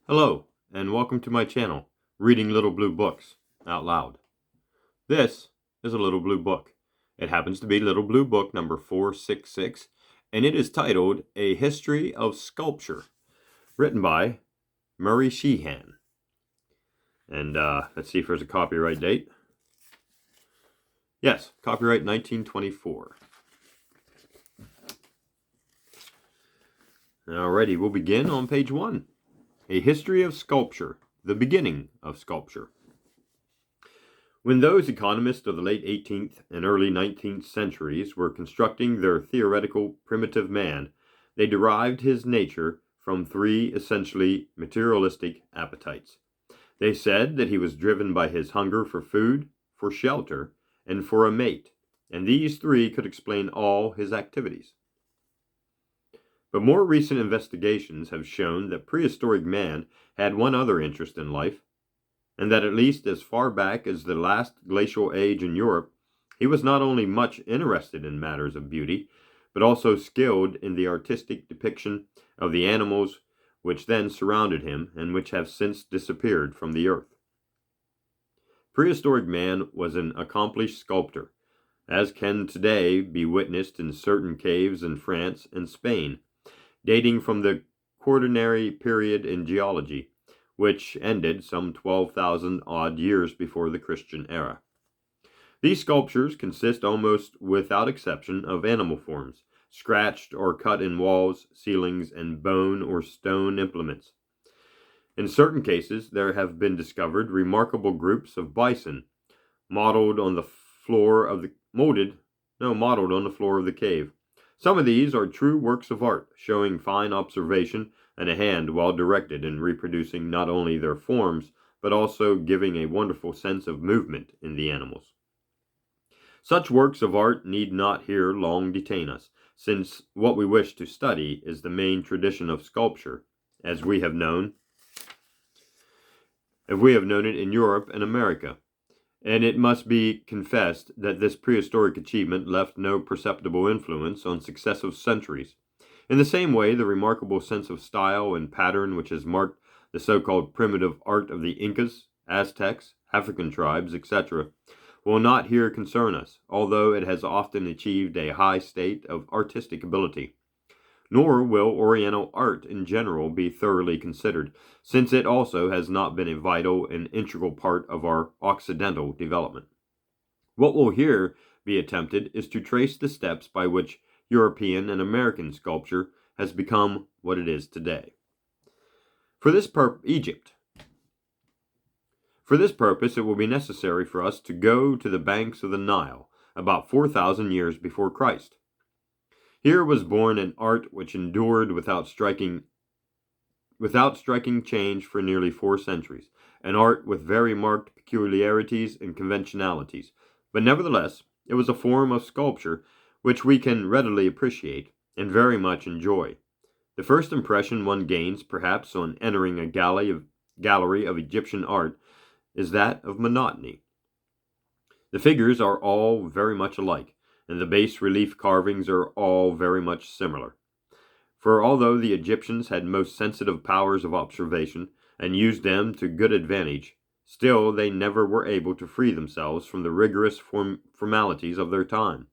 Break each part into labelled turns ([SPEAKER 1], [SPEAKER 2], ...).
[SPEAKER 1] Hello, and welcome to my channel, Reading Little Blue Books Out Loud. This is a Little Blue Book. It happens to be Little Blue Book number 466, and it is titled A History of Sculpture, written by Murray Sheehan. And let's see if there's a copyright date. Yes, copyright 1924. Alrighty, we'll begin on page 1. A History of Sculpture, the Beginning of Sculpture. When those economists of the late 18th and early 19th centuries were constructing their theoretical primitive man, they derived his nature from three essentially materialistic appetites. They said that he was driven by his hunger for food, for shelter, and for a mate, and these three could explain all his activities. But more recent investigations have shown that prehistoric man had one other interest in life, and that at least as far back as the last glacial age in Europe, he was not only much interested in matters of beauty, but also skilled in the artistic depiction of the animals which then surrounded him and which have since disappeared from the earth. Prehistoric man was an accomplished sculptor, as can today be witnessed in certain caves in France and Spain, dating from the Quaternary period in geology, which ended some 12,000 odd years before the Christian era. These sculptures consist almost without exception of animal forms, scratched or cut in walls, ceilings, and bone or stone implements. In certain cases, there have been discovered remarkable groups of bison, modeled on the floor of the cave. Some of these are true works of art, showing fine observation and a hand well directed in reproducing not only their forms, but also giving a wonderful sense of movement in the animals. Such works of art need not here long detain us, since what we wish to study is the main tradition of sculpture, as we have known it in Europe and America. And it must be confessed that this prehistoric achievement left no perceptible influence on successive centuries. In the same way, the remarkable sense of style and pattern which has marked the so-called primitive art of the Incas, Aztecs, African tribes, etc., will not here concern us, although it has often achieved a high state of artistic ability. Nor will Oriental art in general be thoroughly considered, since it also has not been a vital and integral part of our Occidental development. What will here be attempted is to trace the steps by which European and American sculpture has become what it is today. For this purpose, it will be necessary for us to go to the banks of the Nile, about 4,000 years before Christ. Here was born an art which endured without striking change for nearly 4 centuries, an art with very marked peculiarities and conventionalities, but nevertheless it was a form of sculpture which we can readily appreciate and very much enjoy. The first impression one gains, perhaps, on entering a gallery of Egyptian art is that of monotony. The figures are all very much alike, and the bas-relief carvings are all very much similar. For although the Egyptians had most sensitive powers of observation, and used them to good advantage, still they never were able to free themselves from the rigorous formalities of their time,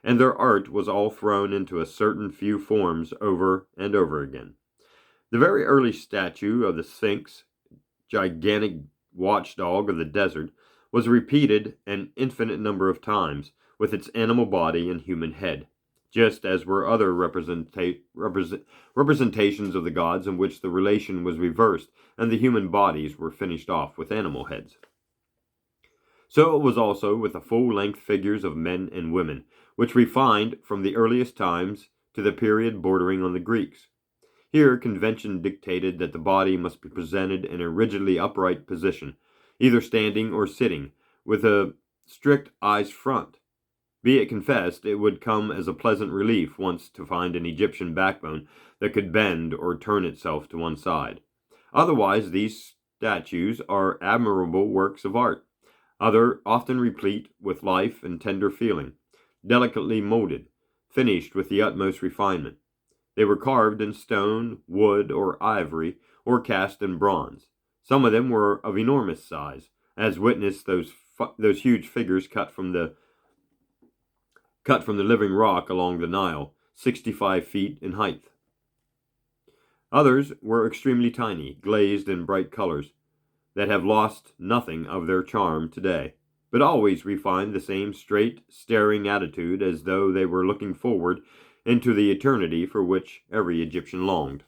[SPEAKER 1] and their art was all thrown into a certain few forms over and over again. The very early statue of the Sphinx, gigantic watchdog of the desert, was repeated an infinite number of times, with its animal body and human head, just as were other representations of the gods in which the relation was reversed and the human bodies were finished off with animal heads. So it was also with the full-length figures of men and women, which we find from the earliest times to the period bordering on the Greeks. Here convention dictated that the body must be presented in a rigidly upright position, either standing or sitting, with a strict eyes front. Be it confessed, it would come as a pleasant relief once to find an Egyptian backbone that could bend or turn itself to one side. Otherwise, these statues are admirable works of art, often replete with life and tender feeling, delicately molded, finished with the utmost refinement. They were carved in stone, wood, or ivory, or cast in bronze. Some of them were of enormous size, as witness those huge figures cut from the living rock along the Nile, 65 feet in height. Others were extremely tiny, glazed in bright colors, that have lost nothing of their charm today. But always we find the same straight, staring attitude as though they were looking forward into the eternity for which every Egyptian longed.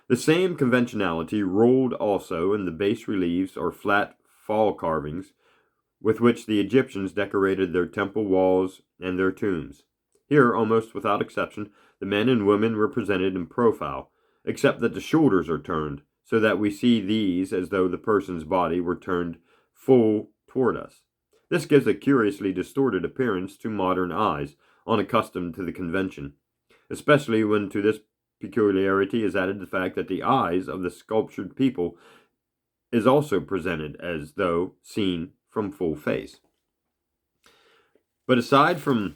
[SPEAKER 1] The same conventionality ruled also in the bas reliefs or flat fall carvings with which the Egyptians decorated their temple walls and their tombs. Here, almost without exception, the men and women were presented in profile, except that the shoulders are turned, so that we see these as though the person's body were turned full toward us. This gives a curiously distorted appearance to modern eyes, unaccustomed to the convention, especially when to this peculiarity is added the fact that the eyes of the sculptured people is also presented as though seen from full face. But aside from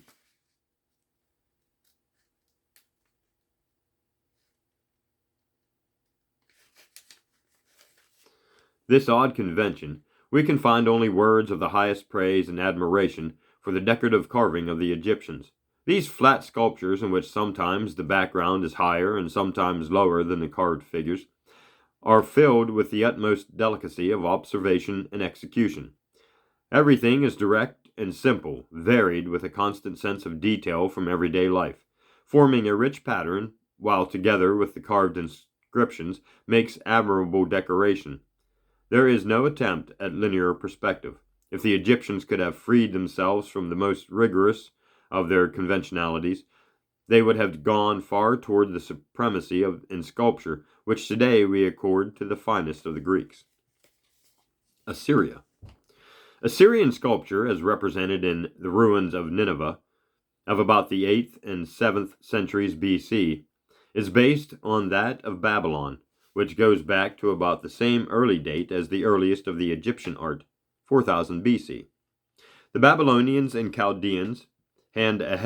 [SPEAKER 1] this odd convention, we can find only words of the highest praise and admiration for the decorative carving of the Egyptians. These flat sculptures, in which sometimes the background is higher and sometimes lower than the carved figures, are filled with the utmost delicacy of observation and execution. Everything is direct and simple, varied with a constant sense of detail from everyday life, forming a rich pattern, while together with the carved inscriptions makes admirable decoration. There is no attempt at linear perspective. If the Egyptians could have freed themselves from the most rigorous of their conventionalities, they would have gone far toward the supremacy in sculpture, which today we accord to the finest of the Greeks. Assyria. Assyrian sculpture, as represented in the ruins of Nineveh of about the 8th and 7th centuries BC, is based on that of Babylon, which goes back to about the same early date as the earliest of the Egyptian art, 4000 BC. The Babylonians and Chaldeans had a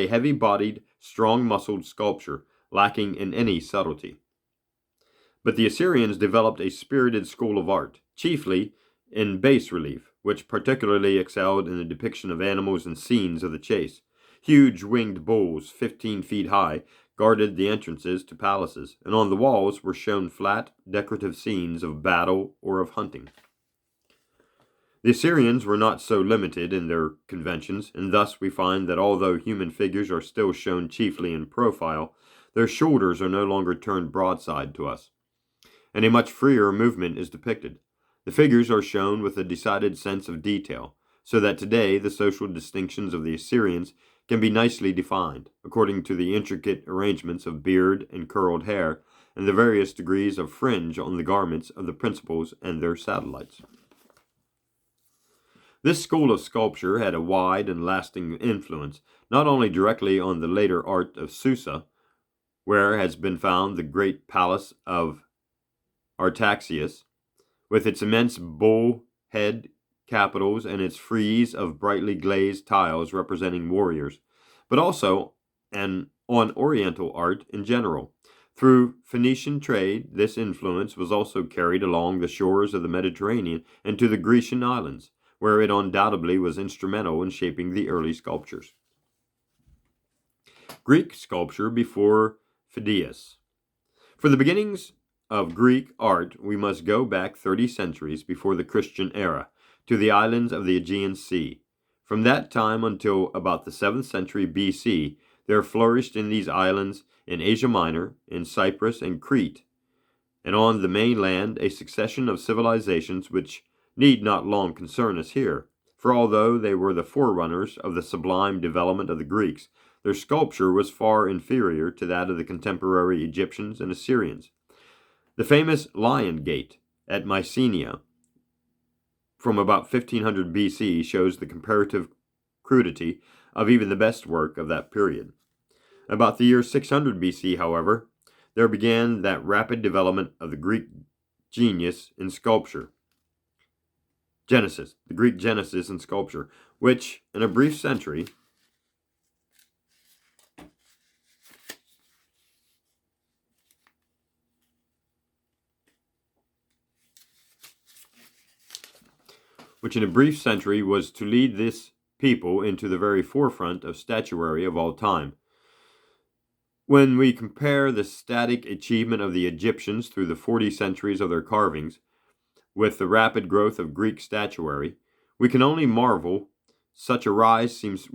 [SPEAKER 1] heavy-bodied, strong-muscled sculpture, lacking in any subtlety. But the Assyrians developed a spirited school of art, chiefly in bas relief, which particularly excelled in the depiction of animals and scenes of the chase. Huge winged bulls, 15 feet high, guarded the entrances to palaces, and on the walls were shown flat, decorative scenes of battle or of hunting. The Assyrians were not so limited in their conventions, and thus we find that although human figures are still shown chiefly in profile, their shoulders are no longer turned broadside to us, and a much freer movement is depicted. The figures are shown with a decided sense of detail, so that today the social distinctions of the Assyrians can be nicely defined, according to the intricate arrangements of beard and curled hair, and the various degrees of fringe on the garments of the principals and their satellites. This school of sculpture had a wide and lasting influence, not only directly on the later art of Susa, where has been found the great palace of Artaxias, with its immense bull head capitals and its frieze of brightly glazed tiles representing warriors, but also on Oriental art in general. Through Phoenician trade, this influence was also carried along the shores of the Mediterranean and to the Grecian islands, where it undoubtedly was instrumental in shaping the early sculptures. Greek sculpture before Phidias. For the beginnings of Greek art, we must go back 30 centuries before the Christian era, to the islands of the Aegean Sea. From that time until about the 7th century BC, there flourished in these islands, in Asia Minor, in Cyprus and Crete, and on the mainland a succession of civilizations which need not long concern us here, for although they were the forerunners of the sublime development of the Greeks, their sculpture was far inferior to that of the contemporary Egyptians and Assyrians. The famous Lion Gate at Mycenae from about 1500 BC shows the comparative crudity of even the best work of that period. About the year 600 BC, however, there began that rapid development of the Greek genius in sculpture. The Greek Genesis in sculpture, which, in a brief century, which in a brief century was to lead this people into the very forefront of statuary of all time. When we compare the static achievement of the Egyptians through the 40 centuries of their carvings with the rapid growth of Greek statuary, we can only marvel. Such a rise seems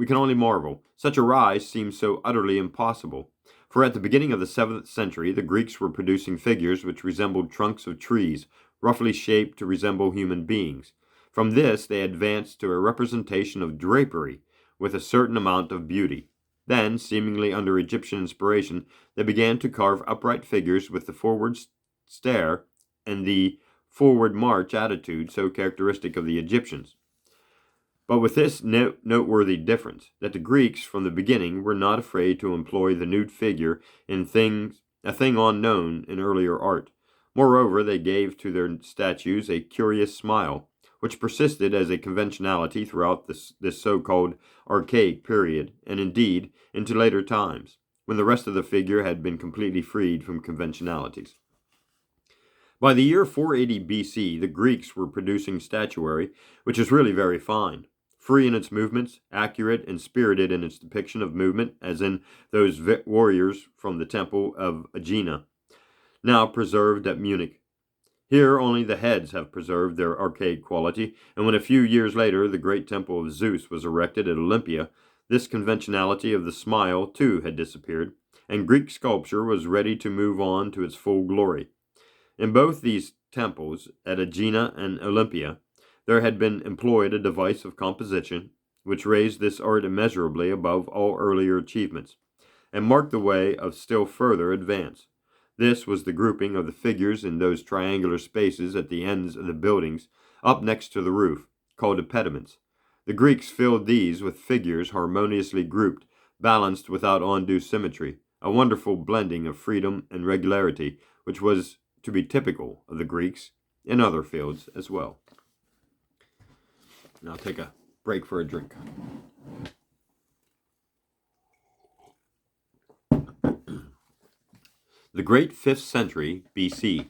[SPEAKER 1] so utterly impossible. For at the beginning of the 7th century, the Greeks were producing figures which resembled trunks of trees, roughly shaped to resemble human beings. From this they advanced to a representation of drapery with a certain amount of beauty. Then, seemingly under Egyptian inspiration, they began to carve upright figures with the forward stare and the forward march attitude so characteristic of the Egyptians. But with this noteworthy difference, that the Greeks from the beginning were not afraid to employ the nude figure in a thing unknown in earlier art. Moreover, they gave to their statues a curious smile, which persisted as a conventionality throughout this so-called archaic period, and indeed into later times, when the rest of the figure had been completely freed from conventionalities. By the year 480 BC, the Greeks were producing statuary which is really very fine, free in its movements, accurate and spirited in its depiction of movement, as in those warriors from the temple of Aegina, now preserved at Munich. Here only the heads have preserved their archaic quality, and when a few years later the great temple of Zeus was erected at Olympia, this conventionality of the smile too had disappeared, and Greek sculpture was ready to move on to its full glory. In both these temples, at Aegina and Olympia, there had been employed a device of composition which raised this art immeasurably above all earlier achievements, and marked the way of still further advance. This was the grouping of the figures in those triangular spaces at the ends of the buildings, up next to the roof, called impediments. The Greeks filled these with figures harmoniously grouped, balanced without undue symmetry, a wonderful blending of freedom and regularity, which was to be typical of the Greeks in other fields as well. Now I'll take a break for a drink. The Great 5th Century BC.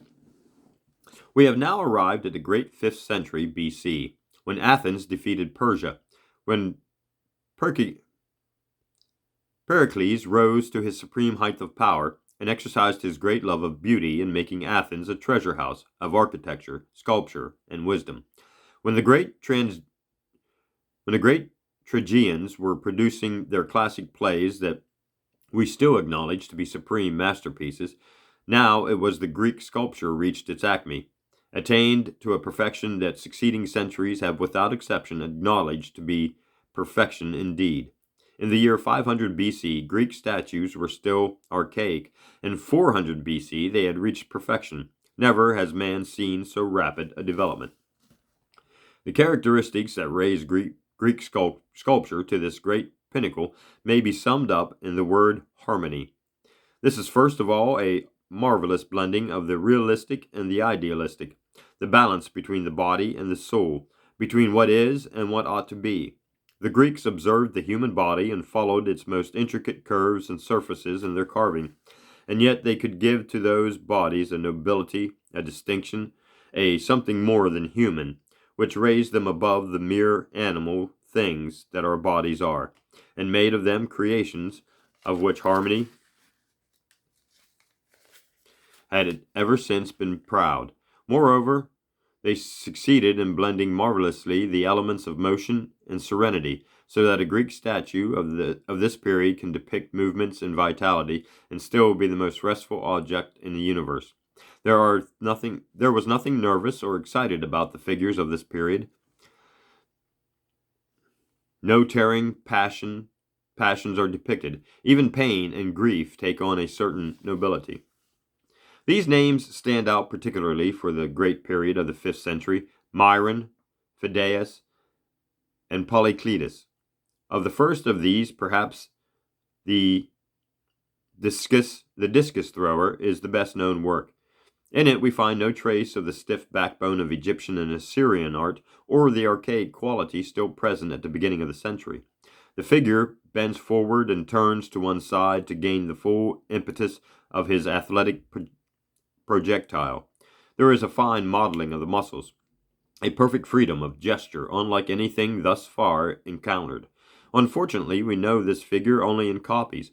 [SPEAKER 1] We have now arrived at the Great 5th Century BC, when Athens defeated Persia, when Pericles rose to his supreme height of power, and exercised his great love of beauty in making Athens a treasure house of architecture, sculpture, and wisdom. When the great tragedians were producing their classic plays that we still acknowledge to be supreme masterpieces, now it was the Greek sculpture reached its acme, attained to a perfection that succeeding centuries have without exception acknowledged to be perfection indeed. In the year 500 BC, Greek statues were still archaic. In 400 BC, they had reached perfection. Never has man seen so rapid a development. The characteristics that raised Greek sculpture to this great pinnacle may be summed up in the word harmony. This is first of all a marvelous blending of the realistic and the idealistic, the balance between the body and the soul, between what is and what ought to be. The Greeks observed the human body and followed its most intricate curves and surfaces in their carving, and yet they could give to those bodies a nobility, a distinction, a something more than human, which raised them above the mere animal things that our bodies are, and made of them creations of which harmony had ever since been proud. Moreover, they succeeded in blending marvelously the elements of motion and serenity, so that a Greek statue of this period can depict movements and vitality and still be the most restful object in the universe. There was nothing nervous or excited about the figures of this period. No tearing passions are depicted. Even pain and grief take on a certain nobility. These names stand out particularly for the great period of the 5th century: Myron, Phidias, and Polycletus. Of the first of these, perhaps the discus thrower is the best known work. In it we find no trace of the stiff backbone of Egyptian and Assyrian art, or the archaic quality still present at the beginning of the century. The figure bends forward and turns to one side to gain the full impetus of his athletic projectile. There is a fine modeling of the muscles. a perfect freedom of gesture unlike anything thus far encountered. Unfortunately, we know this figure only in copies,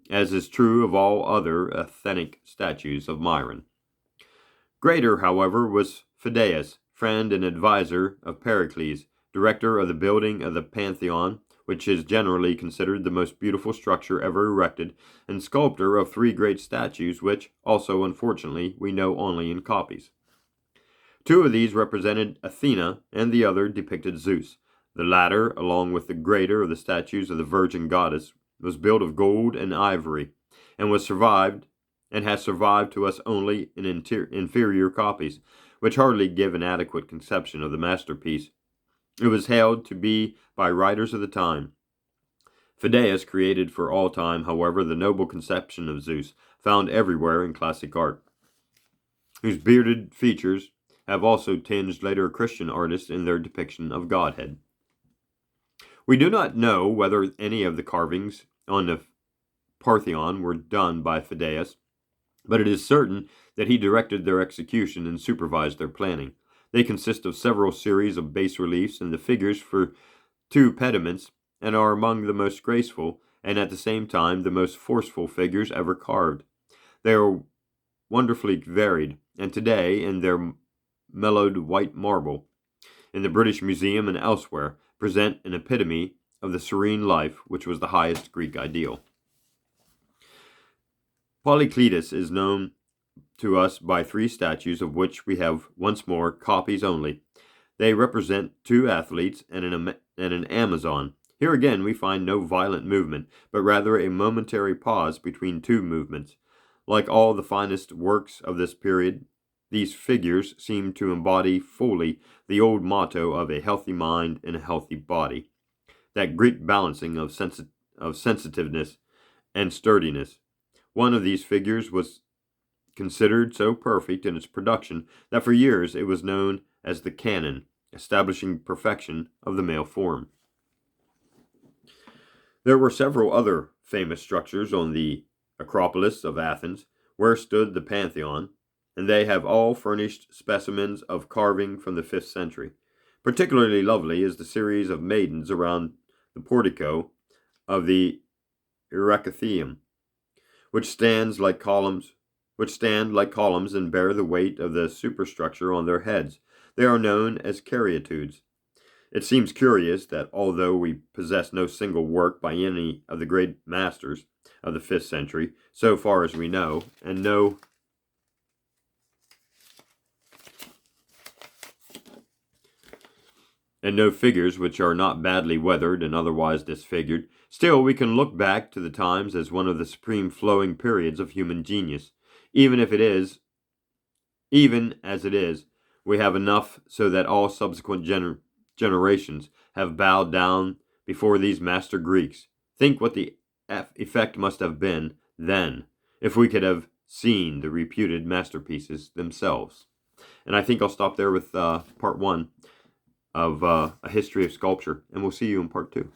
[SPEAKER 1] as is true of all other authentic statues of Myron. Greater, however, was Phidias, friend and adviser of Pericles, director of the building of the Pantheon, which is generally considered the most beautiful structure ever erected, and sculptor of 3 great statues, which, also unfortunately, we know only in copies. 2 of these represented Athena, and the other depicted Zeus. The latter, along with the greater of the statues of the Virgin Goddess, was built of gold and ivory, and has survived to us only in inferior copies, which hardly give an adequate conception of the masterpiece. It was held to be by writers of the time. Phidias created for all time, however, the noble conception of Zeus, found everywhere in classic art, whose bearded features have also tinged later Christian artists in their depiction of Godhead. We do not know whether any of the carvings on the Parthenon were done by Phidias, but it is certain that he directed their execution and supervised their planning. They consist of several series of bas-reliefs and the figures for 2 pediments, and are among the most graceful, and at the same time the most forceful figures ever carved. They are wonderfully varied, and today, in their mellowed white marble, in the British Museum and elsewhere, present an epitome of the serene life which was the highest Greek ideal. Polycletus is known to us by 3 statues, of which we have once more copies only. They represent 2 athletes and an Amazon. Here again we find no violent movement, but rather a momentary pause between 2 movements. Like all the finest works of this period, these figures seem to embody fully the old motto of a healthy mind and a healthy body, that Greek balancing of sensitiveness and sturdiness. One of these figures was considered so perfect in its production that for years it was known as the canon, establishing perfection of the male form. There were several other famous structures on the Acropolis of Athens, where stood the Pantheon, and they have all furnished specimens of carving from the 5th century. Particularly lovely is the series of maidens around the portico of the Erechtheum, which stand like columns and bear the weight of the superstructure on their heads. They are known as caryatides. It seems curious that although we possess no single work by any of the great masters of the 5th century, so far as we know, and no figures which are not badly weathered and otherwise disfigured, still we can look back to the times as one of the supreme flowing periods of human genius. Even as it is, we have enough so that all subsequent generations have bowed down before these master Greeks. Think what the effect must have been then, if we could have seen the reputed masterpieces themselves. And I think I'll stop there with part 1 of A History of Sculpture, and we'll see you in part 2.